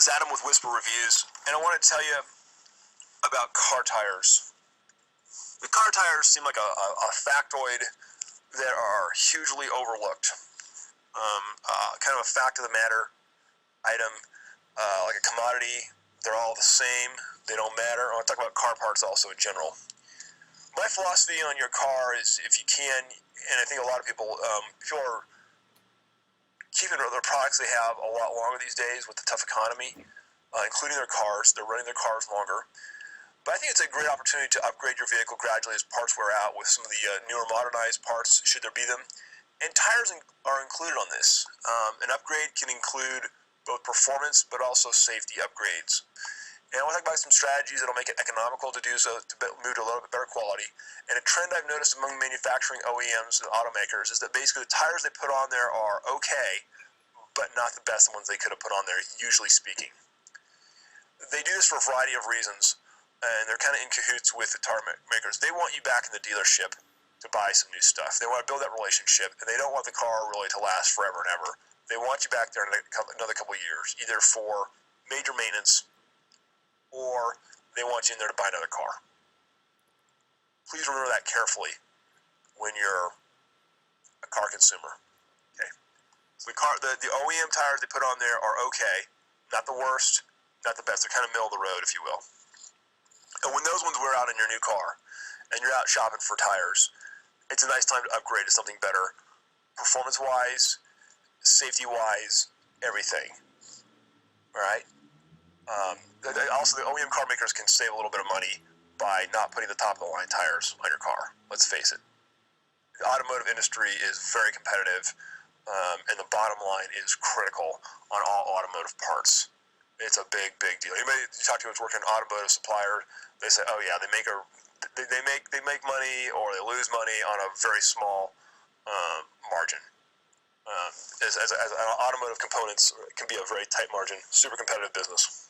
It's Adam with Whisper Reviews, and I want to tell you about car tires. The car tires seem like a factoid that are hugely overlooked. Kind of a fact of the matter item, like a commodity. They're all the same. They don't matter. I want to talk about car parts also in general. My philosophy on your car is, if you can, and I think a lot of people, people are keeping their products they have a lot longer these days with the tough economy, including their cars. They're running their cars longer. But I think it's a great opportunity to upgrade your vehicle gradually as parts wear out with some of the newer modernized parts, should there be them. And tires are included on this. An upgrade can include both performance but also safety upgrades. And I want to talk about some strategies that will make it economical to do so, to move to a little bit better quality. And a trend I've noticed among manufacturing OEMs and automakers is that basically the tires they put on there are okay, but not the best ones they could have put on there, usually speaking. They do this for a variety of reasons, and they're kind of in cahoots with the tire makers. They want you back in the dealership to buy some new stuff. They want to build that relationship, and they don't want the car really to last forever and ever. They want you back there in another couple of years, either for major maintenance or they want you in there to buy another car. Please remember that carefully when you're a car consumer. Okay. So the OEM tires they put on there are okay, not the worst, not the best. They're kind of middle of the road, if you will. And when those ones wear out in your new car and you're out shopping for tires, it's a nice time to upgrade to something better, performance-wise, safety-wise, everything. All right? Also, the OEM car makers can save a little bit of money by not putting the top-of-the-line tires on your car. Let's face it. The automotive industry is very competitive, and the bottom line is critical on all automotive parts. It's a big, big deal. Anybody you talk to who's working an automotive supplier, they say, "Oh yeah, they make money or they lose money on a very small margin." As automotive components can be a very tight margin, super competitive business.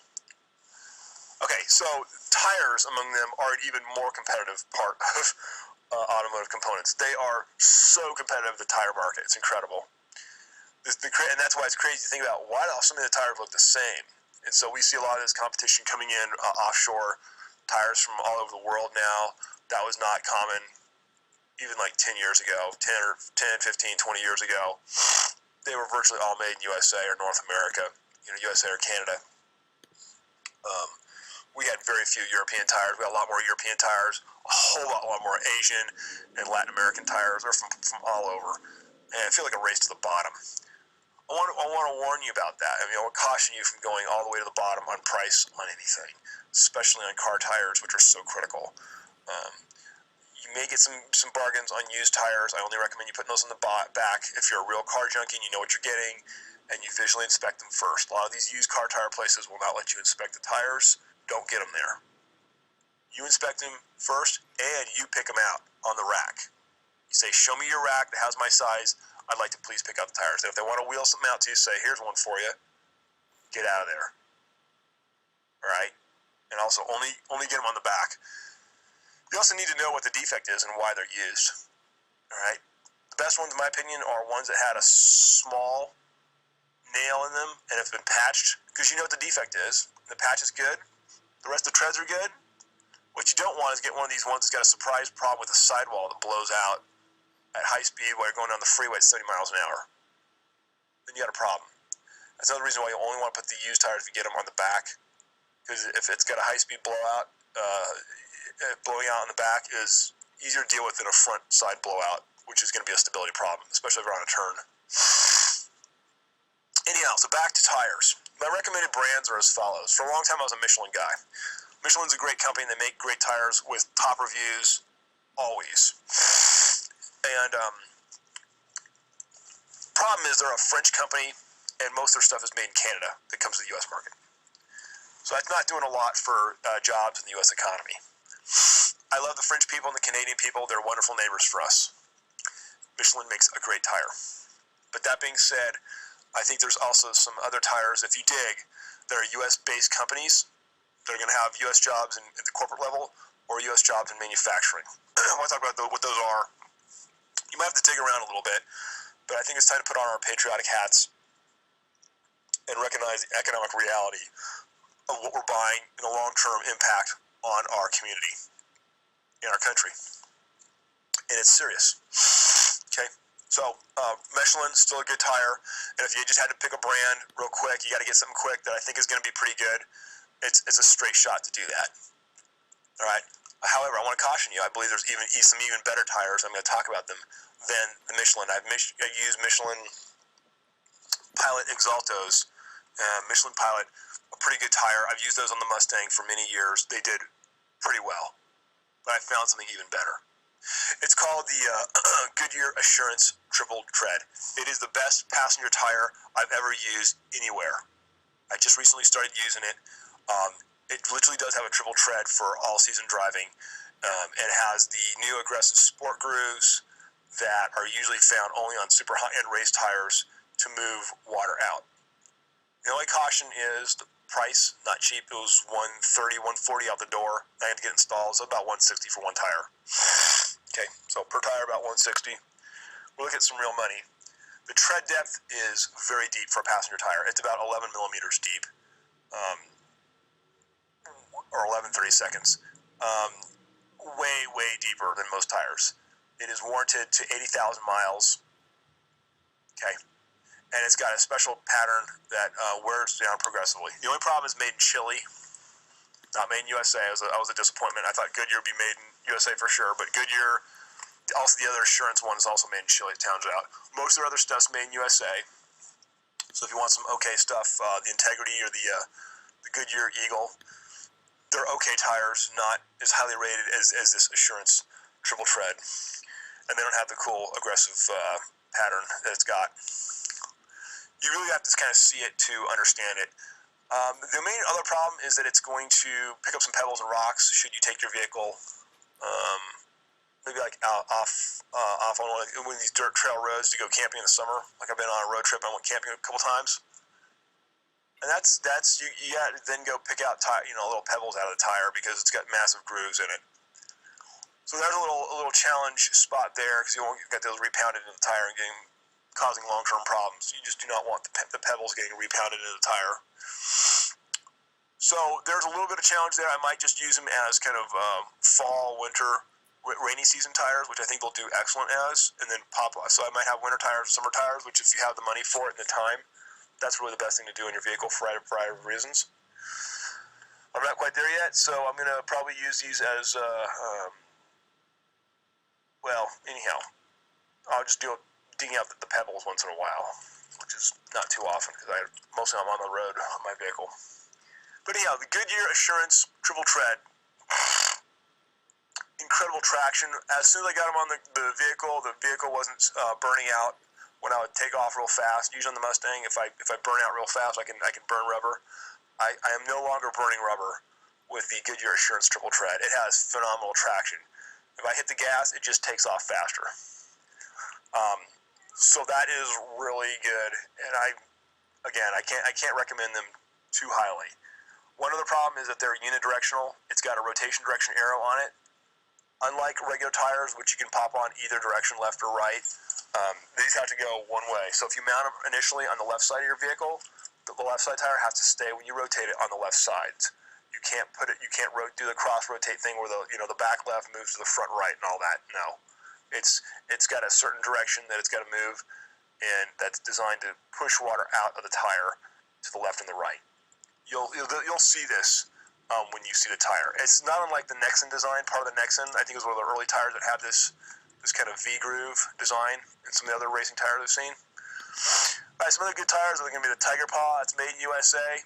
Okay, so tires among them are an even more competitive part of automotive components. They are so competitive, the tire market. It's incredible. And that's why it's crazy to think about, why do so many of the tires look the same? And so we see a lot of this competition coming in, offshore tires from all over the world now. That was not common even like 10 years ago, 10, 15, 20 years ago. They were virtually all made in USA or North America, USA or Canada. We had very few European tires. We had a lot more European tires, a whole lot more Asian and Latin American tires. They're from all over. And I feel like a race to the bottom. I want to warn you about that. I want to caution you from going all the way to the bottom on price on anything, especially on car tires, which are so critical. You may get some bargains on used tires. I only recommend you putting those on the back if you're a real car junkie and you know what you're getting, and you visually inspect them first. A lot of these used car tire places will not let you inspect the tires. Don't get them there. You inspect them first, and you pick them out on the rack. You say, "Show me your rack that has my size. I'd like to please pick out the tires." And if they want to wheel something out to you, say, "Here's one for you." Get out of there. All right? And also, only get them on the back. You also need to know what the defect is and why they're used. All right? The best ones, in my opinion, are ones that had a small nail in them and have been patched, because you know what the defect is. The patch is good. The rest of the treads are good. What you don't want is get one of these ones that's got a surprise problem with the sidewall that blows out at high speed while you're going down the freeway at 70 miles an hour. Then you got a problem. That's another reason why you only want to put the used tires if you get them on the back, because if it's got a high-speed blowout, blowing out on the back is easier to deal with than a front side blowout, which is going to be a stability problem, especially if you're on a turn. Anyhow, so back to tires. My recommended brands are as follows. For a long time, I was a Michelin guy. Michelin's a great company. They make great tires with top reviews, always. And problem is they're a French company, and most of their stuff is made in Canada that comes to the U.S. market. So that's not doing a lot for jobs in the U.S. economy. I love the French people and the Canadian people. They're wonderful neighbors for us. Michelin makes a great tire. But that being said, I think there's also some other tires, if you dig, that are U.S.-based companies that are going to have U.S. jobs at the corporate level or U.S. jobs in manufacturing. I want to talk about what those are. You might have to dig around a little bit, but I think it's time to put on our patriotic hats and recognize the economic reality of what we're buying and the long-term impact on our community, in our country. And it's serious. Okay? So, Michelin's still a good tire, and if you just had to pick a brand real quick, you got to get something quick that I think is going to be pretty good. It's a straight shot to do that. All right? However, I want to caution you, I believe there's some even better tires, I'm going to talk about them, than the Michelin. I use Michelin Pilot Exaltos, Michelin Pilot, a pretty good tire. I've used those on the Mustang for many years. They did pretty well, but I found something even better. It's called the Goodyear Assurance Triple Tread. It is the best passenger tire I've ever used anywhere. I just recently started using it. It literally does have a triple tread for all-season driving. It has the new aggressive sport grooves that are usually found only on super high-end race tires to move water out. The only caution is the price, not cheap. It was $130, $140 out the door. I had to get installed, so about $160 for one tire. Okay, so per tire about $160. We're looking at some real money. The tread depth is very deep for a passenger tire. It's about 11 millimeters deep, or 11/32. Way deeper than most tires. It is warranted to 80,000 miles. Okay. And it's got a special pattern that wears down progressively. The only problem is made in Chile, not made in USA. I was a disappointment. I thought Goodyear would be made in USA for sure, but Goodyear, also the other Assurance one, is also made in Chile, it turns out. Most of their other stuff's made in USA. So if you want some okay stuff, the Integrity or the Goodyear Eagle, they're okay tires, not as highly rated as this Assurance Triple Tread. And they don't have the cool, aggressive pattern that it's got. You really have to kind of see it to understand it. The main other problem is that it's going to pick up some pebbles and rocks should you take your vehicle maybe like off on one of these dirt trail roads to go camping in the summer. Like I've been on a road trip and I went camping a couple times. And that's you got to then go pick out little pebbles out of the tire because it's got massive grooves in it. So there's a little challenge spot there because you won't get those repounded in the tire and causing long-term problems. You just do not want the pebbles getting repounded into the tire. So there's a little bit of challenge there. I might just use them as kind of fall, winter, rainy season tires, which I think they'll do excellent as, and then pop. So I might have winter tires, summer tires, which if you have the money for it and the time, that's really the best thing to do in your vehicle for a variety of reasons. I'm not quite there yet, so I'm going to probably use these as, anyhow, I'll just digging out the pebbles once in a while, which is not too often because mostly I'm on the road on my vehicle. But anyhow, the Goodyear Assurance Triple Tread, incredible traction. As soon as I got them on the vehicle wasn't burning out when I would take off real fast. Usually on the Mustang, if I burn out real fast, I can burn rubber. I am no longer burning rubber with the Goodyear Assurance Triple Tread. It has phenomenal traction. If I hit the gas, it just takes off faster. So that is really good, and I can't recommend them too highly. One other problem is that they're unidirectional. It's got a rotation direction arrow on it. Unlike regular tires, which you can pop on either direction, left or right, these have to go one way. So if you mount them initially on the left side of your vehicle, the left side tire has to stay when you rotate it on the left side. You can't do the cross rotate thing where the back left moves to the front right and all that. No. It's got a certain direction that it's got to move, and that's designed to push water out of the tire to the left and the right. You'll see this when you see the tire. It's not unlike the Nexen design. Part of the Nexen, I think, is one of the early tires that had this kind of V-groove design, and some of the other racing tires I've seen. All right, some other good tires are going to be the Tiger Paw. It's made in USA.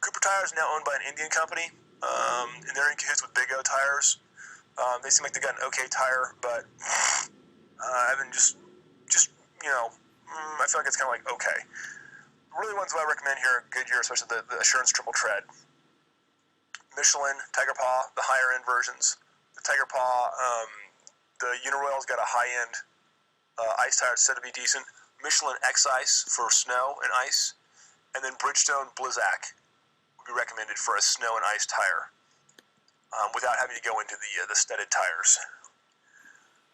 Cooper Tires is now owned by an Indian company, and they're in cahoots with Big O Tires. They seem like they got an okay tire, but I've been I feel like it's kind of like okay. Really, ones that I recommend here are Goodyear, especially the Assurance Triple Tread. Michelin, Tiger Paw, the higher end versions. The Tiger Paw, the UniRoyal's got a high end ice tire that's said to be decent. Michelin X-Ice for snow and ice, and then Bridgestone Blizzak would be recommended for a snow and ice tire. Without having to go into the studded tires.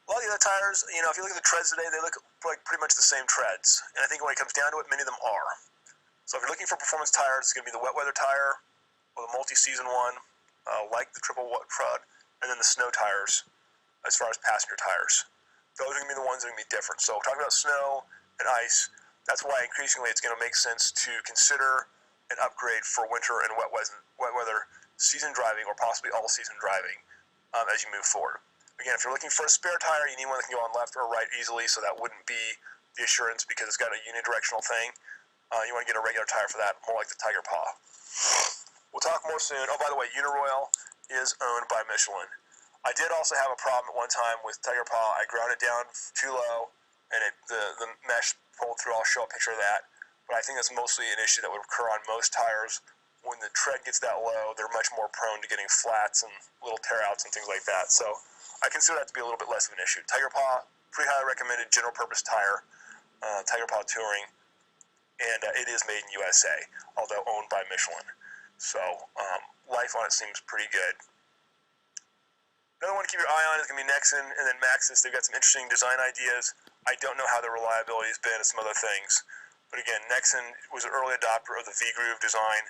A lot of the other tires, if you look at the treads today, they look like pretty much the same treads. And I think when it comes down to it, many of them are. So if you're looking for performance tires, it's going to be the wet weather tire or the multi-season one, like the triple crud, and then the snow tires as far as passenger tires. Those are going to be the ones that are going to be different. So talking about snow and ice, that's why increasingly it's going to make sense to consider an upgrade for winter and wet weather season driving or possibly all-season driving as you move forward. Again, if you're looking for a spare tire, you need one that can go on left or right easily, so that wouldn't be the Assurance because it's got a unidirectional thing. You want to get a regular tire for that, more like the Tiger Paw. We'll talk more soon. Oh, by the way, UniRoyal is owned by Michelin. I did also have a problem at one time with Tiger Paw. I ground it down too low, and the mesh pulled through. I'll show a picture of that. But I think that's mostly an issue that would occur on most tires. When the tread gets that low, they're much more prone to getting flats and little tear-outs and things like that. So I consider that to be a little bit less of an issue. Tiger Paw, pretty highly recommended general-purpose tire, Tiger Paw Touring. And it is made in USA, although owned by Michelin. So life on it seems pretty good. Another one to keep your eye on is going to be Nexen and then Maxxis. They've got some interesting design ideas. I don't know how the reliability has been and some other things. But again, Nexen was an early adopter of the V-groove design.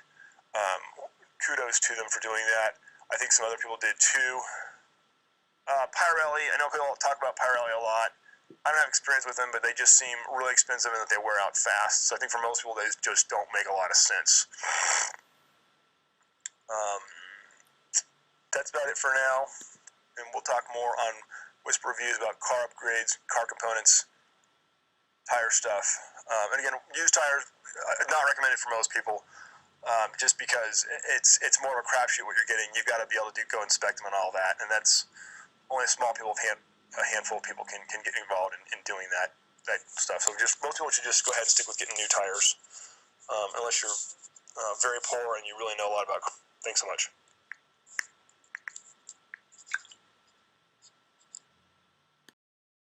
Kudos to them for doing that. I think some other people did too. Pirelli, I know people talk about Pirelli a lot. I don't have experience with them, but they just seem really expensive and that they wear out fast. So I think for most people, they just don't make a lot of sense. That's about it for now. And we'll talk more on Whisper reviews about car upgrades, car components, tire stuff. And again, used tires, not recommended for most people, just because it's more of a crapshoot what you're getting. You've got to be able to go inspect them and all that. And that's only a handful of people can get involved in doing that stuff. So most people should just go ahead and stick with getting new tires, unless you're very poor and you really know a lot about. Thanks so much.